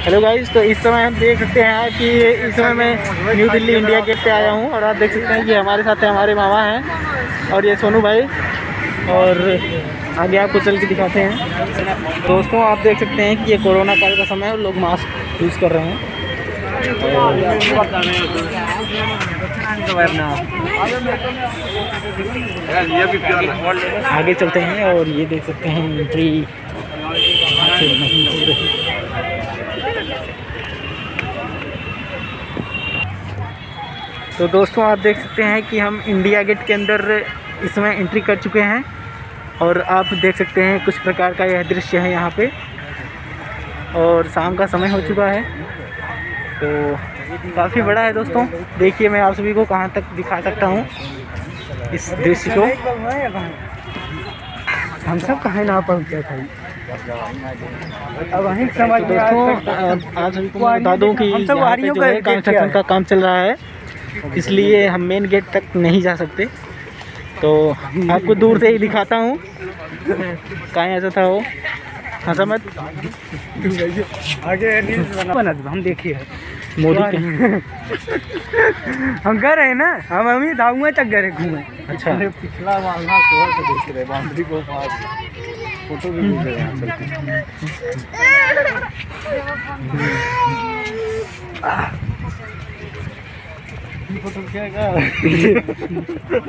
Hello guys, तो इस समय हम देख सकते हैं कि इस समय मैं न्यू दिल्ली इंडिया गेट पे आया हूँ और आप देख सकते हैं कि हमारे साथ हमारे मामा हैं और ये सोनू भाई। और आगे आपको चल के दिखाते हैं। दोस्तों आप देख सकते हैं कि ये कोरोना काल का समय है और लोग मास्क यूज़ कर रहे हैं। आगे चलते हैं और ये देख सकते हैं एंट्री नहीं हो रही। तो दोस्तों आप देख सकते हैं कि हम इंडिया गेट के अंदर इस समय एंट्री कर चुके हैं और आप देख सकते हैं कुछ प्रकार का यह दृश्य है यहाँ पे। और शाम का समय हो चुका है तो काफ़ी बड़ा है दोस्तों। देखिए मैं आप सभी को कहाँ तक दिखा सकता हूँ इस दृश्य को। हम सब कहाँ ना पहुँचे थे अब वहीं समझ में। दोस्तों आप सभी को मैं बता दूँ कि यहाँ पे जो है कंस्ट्रक्शन का काम चल रहा है, इसलिए हम मेन गेट तक नहीं जा सकते। तो आपको दूर से ही दिखाता हूँ कहाँ ऐसा था वो। हाँ समझ आगे बना हम देखिए मोदी के हम गए रहे ना, हम अभी दाऊँ तक गए घूमे। अच्छा पिछला वाला देख रहे बाउंड्री को फोटो भी ले रहे हैं। फोटो क्या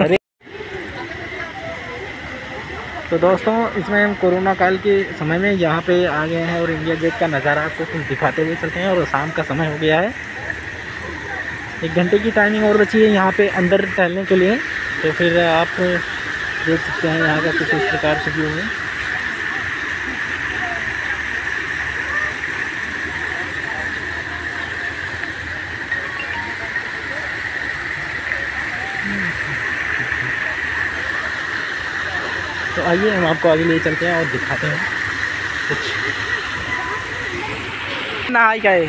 अरे तो दोस्तों इसमें हम कोरोना काल के समय में यहाँ पे आ गए हैं और इंडिया गेट का नज़ारा आपको कुछ दिखाते हुए चलते हैं। और शाम का समय हो गया है, 1 घंटे की टाइमिंग और बची है यहाँ पे अंदर टहलने के लिए। तो फिर आप देख सकते हैं यहाँ का कुछ इस प्रकार से व्यू है। तो आइए हम आपको आगे ले चलते हैं और दिखाते हैं कुछ नहाई का है।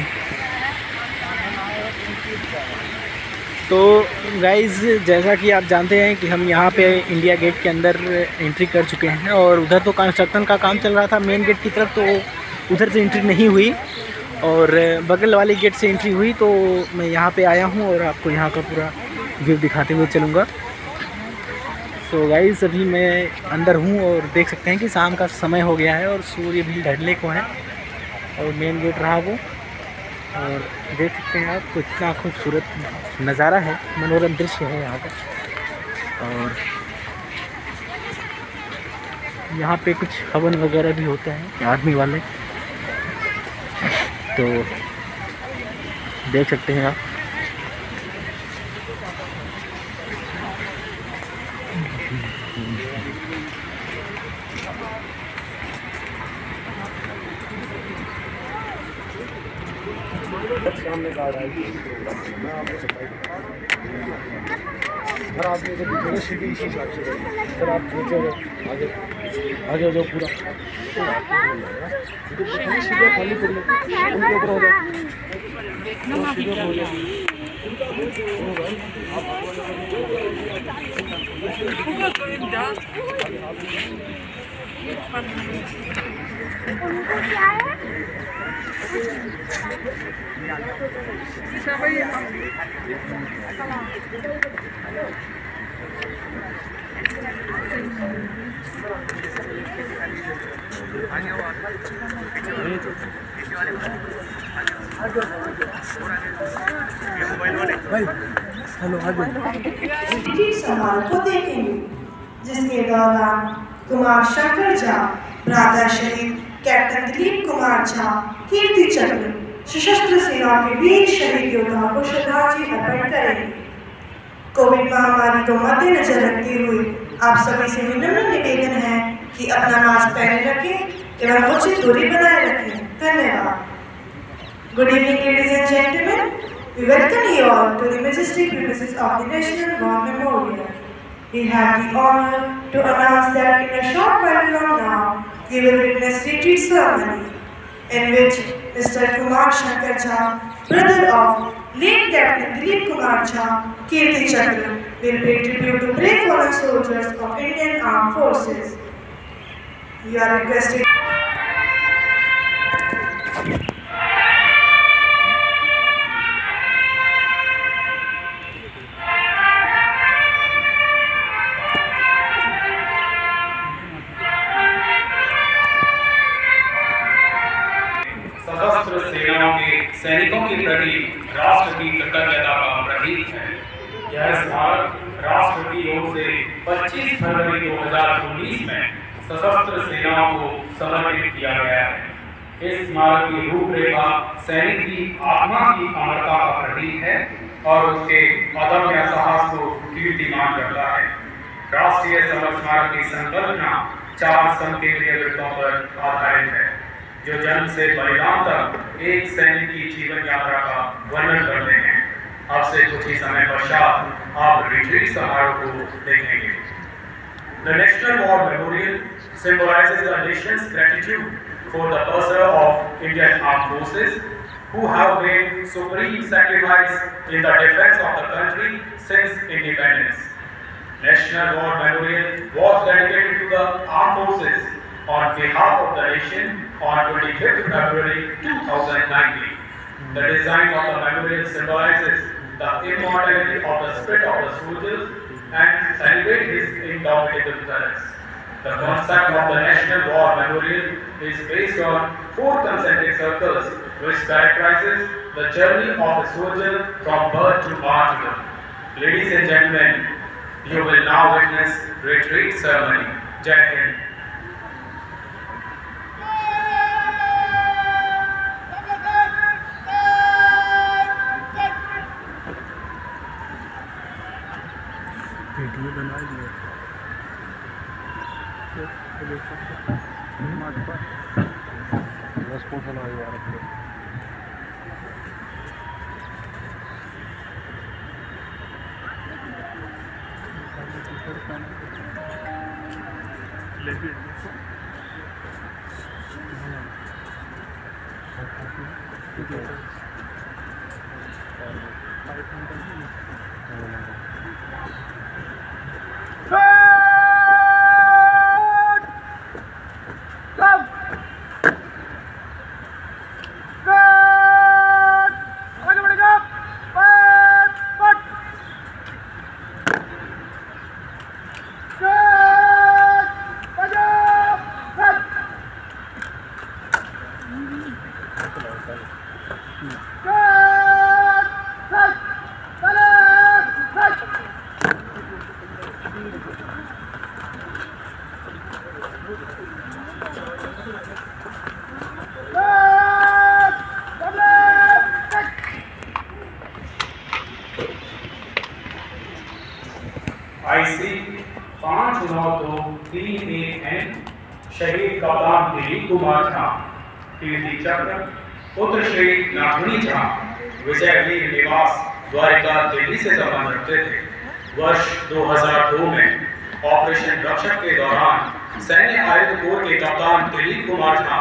तो गाइज़ जैसा कि आप जानते हैं कि हम यहाँ पे इंडिया गेट के अंदर एंट्री कर चुके हैं और उधर तो कंस्ट्रक्शन का काम चल रहा था मेन गेट की तरफ, तो उधर से एंट्री नहीं हुई और बगल वाले गेट से एंट्री हुई। तो मैं यहाँ पे आया हूँ और आपको यहाँ का पूरा व्यू दिखाते हुए चलूँगा। तो गाइस अभी मैं अंदर हूँ और देख सकते हैं कि शाम का समय हो गया है और सूर्य भी ढलने को है और मेन गेट रहा वो। और देख सकते हैं आप कितना खूबसूरत नज़ारा है, मनोरम दृश्य है यहाँ का। और यहाँ पे कुछ हवन वगैरह भी होते हैं आर्मी वाले, तो देख सकते हैं आप। सामने गार्ड आएगी मैं आपको सर आप ये देखिए सीधी इसी हिसाब से सर आप नीचे आगे आगे जो पूरा सीधा खाली पड़ी उनके ऊपर हो जाए। समारोह को देखेंगे जिसके दौरान कुमार शंकर झा, भ्राता शहीद कैप्टन दिलीप कुमार झा कीर्ति चक्र सशस्त्र सेना के वीर शहीद योद्धाओं को श्रद्धांजलि अर्पण करेंगे। कोविड महामारी को मद्देनजर रखते हुए आप सभी से विनम्र निवेदन है कि अपना मास्क पहने रखें एवं उचित दूरी बनाए रखें। धन्यवाद। Good evening, ladies and gentlemen. We welcome you all to the majestic premises of the National War Memorial. We have the honor to announce that in a short while from now, we will witness retreat ceremony in which Mr. Kumar Shankar Jha, brother of late Captain Dilip Kumar Jha, Kirti Chakra, will pay tribute to brave fallen soldiers of Indian Armed Forces. You are requested. सशस्त्र सेनाओं के सैनिकों के प्रति राष्ट्र की कृतज्ञता का प्रतीक है। यह स्मारक राष्ट्र की ओर से 25 फरवरी 2019 में सशस्त्र सेनाओं को समर्पित किया गया है। इस स्मारक की रूपरेखा सैनिक की आत्मा की अमरता का प्रतीक है और उसके अदम्य साहस को कीर्तिमान करता है। राष्ट्रीय समर स्मारक की संकल्पना 4 संकेतीय वृत्तों पर आधारित है, जो जन्म से बलिदान तक एक सैनिक की जीवन यात्रा का वर्णन करते हैं। अब से कुछ ही समय पश्चात आप रिट्रीट समारोह को देखेंगे। The National War Memorial symbolizes the nation's gratitude for the personnel of Indian Armed Forces who have made supreme sacrifice in the defense of the country since independence. National War Memorial was dedicated to the Armed Forces on behalf of the nation on 25th February 2019. The design of the memorial symbolizes the immortality of the spirit of the soldiers and celebrates his indomitable courage. The concept of the National War Memorial is based on 4 concentric circles, which characterizes the journey of a soldier from birth to martyrdom. Ladies and gentlemen, you will now witness retreat ceremony. Jai Hind. Video बना लिया IC 59231N शहीद कप्तान दिलीप कुमार झा, कीर्ति चक्र पुत्र श्री नाथुनी झा, विजय वीर निवास द्वारिका दिल्ली से संबंध रखते थे। वर्ष 2002 में ऑपरेशन रक्षक के दौरान सैन्य आयुध कोर के कप्तान दिलीप कुमार झा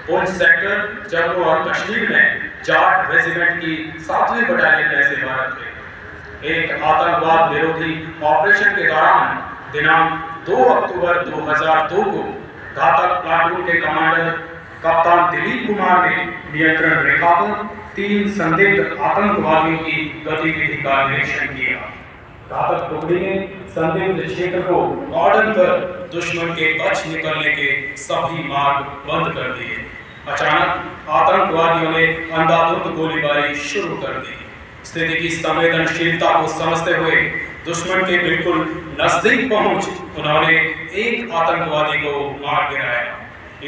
पुंछ सेक्टर जम्मू और कश्मीर में जाट रेजिमेंट की 7वीं बटालियन में सेवारत थे। एक आतंकवाद विरोधी ऑपरेशन के दौरान दिनांक 2 अक्टूबर 2002 को घातक प्लाटून के कमांडर कप्तान दिलीप कुमार ने नियंत्रण रेखा पर 3 संदिग्ध आतंकवादियों की गतिविधि का निरीक्षण किया। घातक टुकड़ी ने संदिग्ध क्षेत्र को कॉर्डन कर दुश्मन के बच निकलने के सभी मार्ग बंद कर दिए। अचानक आतंकवादियों ने अंधाधुंध गोलीबारी शुरू कर दी। स्थिति की संवेदनशीलता को समझते हुए दुश्मन के बिल्कुल नजदीक पहुंच उन्होंने एक आतंकवादी को मार गिराया।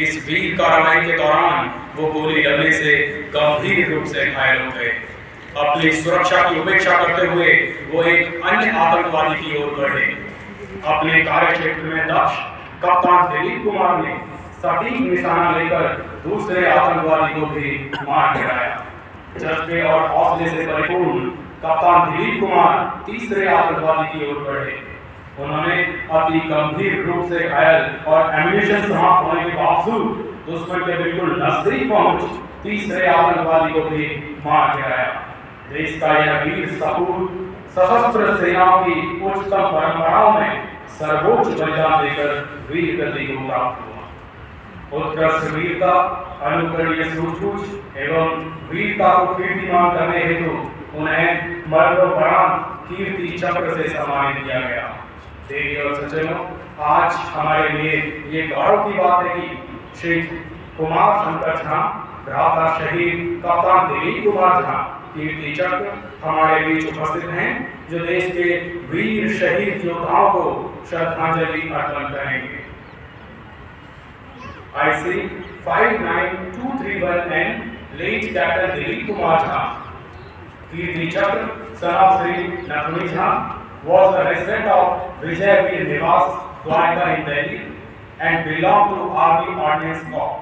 इस वीर कार्रवाई के दौरान वो गोली लगने से गंभीर रूप से घायल हो गए। अपनी सुरक्षा की उपेक्षा करते हुए वो एक अन्य आतंकवादी की ओर बढ़े। अपने कार्यक्षेत्र में दक्ष कप्तान दिलीप कुमार ने सटीक निशाना लेकर दूसरे आतंकवादी को भी मार गिराया। जज्बे और हौसले से परिपूर्ण कप्तान दिलीप कुमार तीसरे आतंकवादी की ओर बढ़े। उन्होंने अति गंभीर रूप से घायल और एम्यूनिशन समाप्त होने के बावजूद दुश्मन के बिल्कुल नजदीक पहुंच तीसरे आतंकवादी को भी मार गिराया। देश का यह वीर सपूत सशस्त्र सेनाओं की उच्चतम परंपराओं में सर्वोच्च बलिदान देकर वीर गति को प्राप्त हुआ। उत्कृष्ट वीरता, अनुकरणीय सूझबूझ एवं वीरता को कीर्तिमान करने हेतु उन्हें मरणोपरांत कीर्ति चक्र से सम्मानित किया गया। देवी और सज्जनों, आज हमारे लिए ये गौरव की बात है कि श्री कुमार शंकर झा, भ्राता शहीद कप्तान दिलीप कुमार झा कीर्ति चक्र हमारे बीच उपस्थित हैं, जो देश के वीर शहीद योद्धाओं को श्रद्धांजलि अर्पण करेंगे। IC 59231N late Captain Dilip Kumar Jha, Kirti Chakra, son of Sri Nathuni Jha, was a resident of Vijayveer Niwas, Dwarka in Delhi, and belonged to Army Ordnance Corps.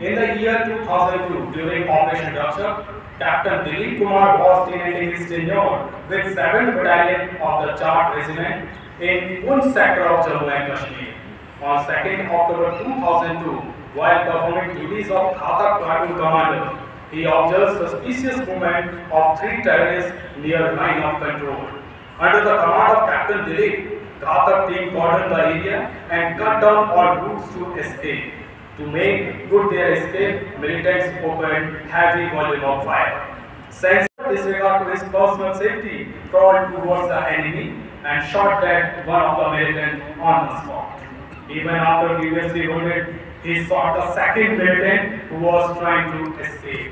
In the year 2002, during Operation Rakshak, Captain Dilip Kumar was ending his tenure with 7th Battalion of the Chart Regiment in Poonch sector of Jammu and Kashmir. On 2nd October 2002, while performing duties of Ghatak Platoon Commander, he observed suspicious movement of 3 terrorists near line of control. Under the command of Captain Dilip, Ghatak team cordoned the area and cut down all routes to escape. To make good their escape, militants opened heavy volume of fire. Sensor disregard to his personal safety, crawled towards the enemy and shot dead one of the militants on the spot. Even after previously wounded, he shot the second militant who was trying to escape.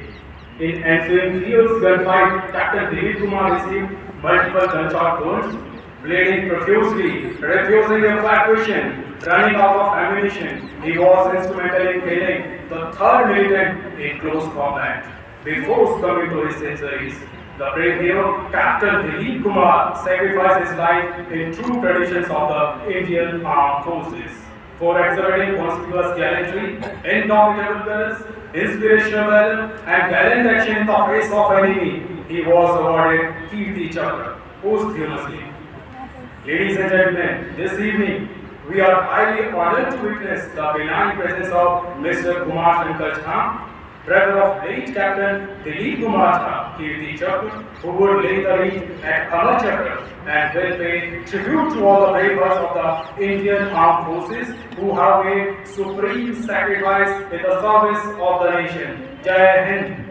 In ensuing fierce gunfight, Captain Dilip Kumar received multiple gunshot wounds, bleeding profusely, refusing evacuation, running out of ammunition. He was instrumental in killing the 3rd militant in close combat. Before succumbing to his injuries, the brave hero Captain Dilip Kumar sacrificed his life in true traditions of the Indian Armed Forces. For exhibiting conspicuous gallantry, indomitable courage, inspirational valor, and gallant action in the face of enemy, he was awarded Kirti Chakra posthumously. Ladies and gentlemen, this evening we are highly honored to witness the benign presence of Mr. Kumar Shankar Jha, brother of late Captain Dilip Kumar Jha, Kirti Chakra, who would lay the wreath at Amar Chakra and will pay tribute to all the bravers of the Indian Armed Forces who have made supreme sacrifice in the service of the nation. Jai Hind.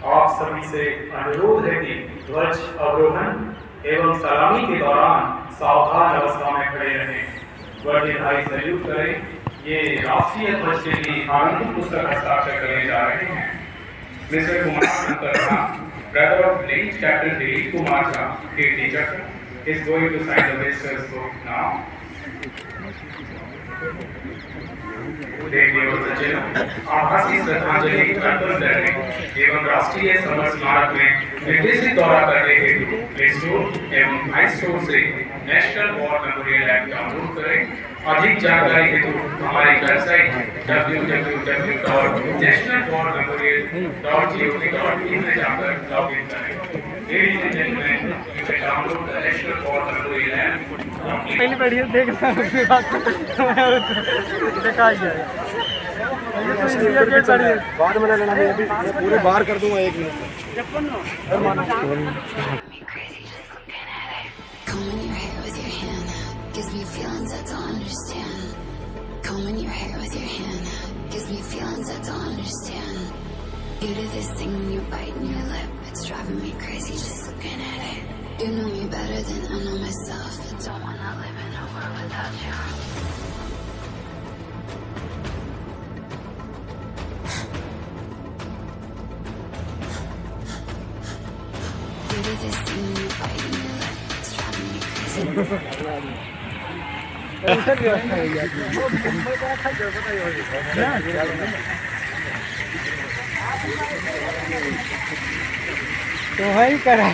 आप सभी से अनुरोध है कि ध्वज अवरोहण एवं सलामी के दौरान सावधान अवस्था में खड़े रहें। वर्दीधारी सैल्यूट करें। ये राष्ट्रीय ध्वज के लिए आरंभिक पुस्तक हस्ताक्षर करने जा रहे हैं। Mister Kumar Shankar Jha, brother of late captain Dilip Kumar Jha, Kirti Chakra, is going to sign the minister's book now. देखिए और सज्जनों, आभासी श्रद्धांजलि अर्पण करने एवं राष्ट्रीय समर स्मारक में निर्देशित दौरा करने हेतु प्ले स्टोर एवं आई स्टोर से national war memorial app download करें। अधिक जानकारी हेतु हमारी वेबसाइट www.nationalwarmemorial.gov.in में जाकर लॉगिन करें। Ladies and gentlemen, you can download the National War Memorial app. पहले बढ़िया देखना उसके बाद देखा जाए। बाद में लेना, मैं अभी पूरे बाहर कर दूंगा 1 मिनट में। Gives me feelings I don't understand. Combing your hair with your hand gives me feelings I don't understand. You do this thing when you're biting your lip. It's driving me crazy just looking at it. You know me better than I know myself. I don't wanna live in a world without you. do this thing when you bite in your lip. It's driving me crazy. तुम्हारी करा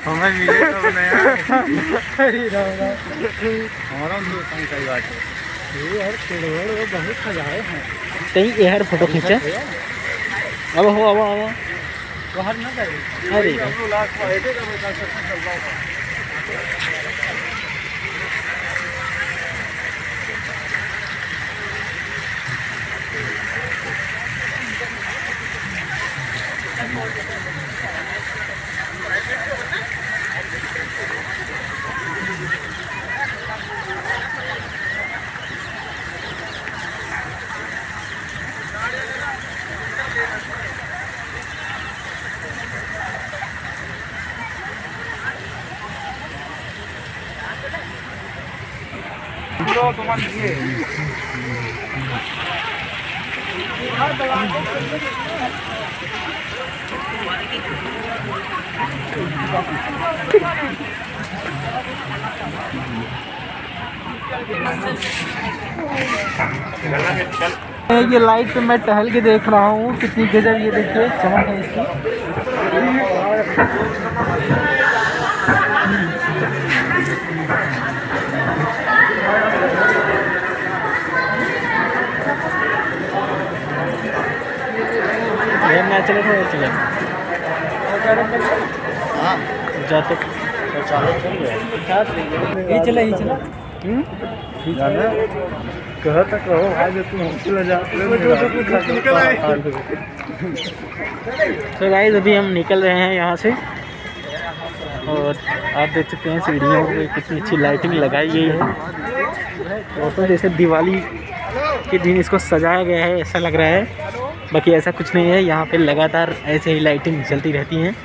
हमें मिले तो बनाया हमारा सही बात है। ये यार पेड़ बहुत सजाए हैं। कहीं एहर फोटो खींचे अब हो अब बाहर ना करे। अरे তোমার দিয়ে ये लाइट पे मैं टहल के देख रहा हूँ कितनी गजब। ये देखिए चमक है इसकी। मैं चले थे चले हाँ जाते ये चला ही चला कहा तक कहो आज तुम चला जा। तो गाइस अभी हम निकल रहे हैं यहाँ से और आप देख सकते हैं सीढ़ियों पे कितनी अच्छी लाइटिंग लगाई गई है। तो जैसे दिवाली के दिन इसको सजाया गया है ऐसा लग रहा है। बाकी ऐसा कुछ नहीं है, यहाँ पे लगातार ऐसे ही लाइटिंग चलती रहती हैं।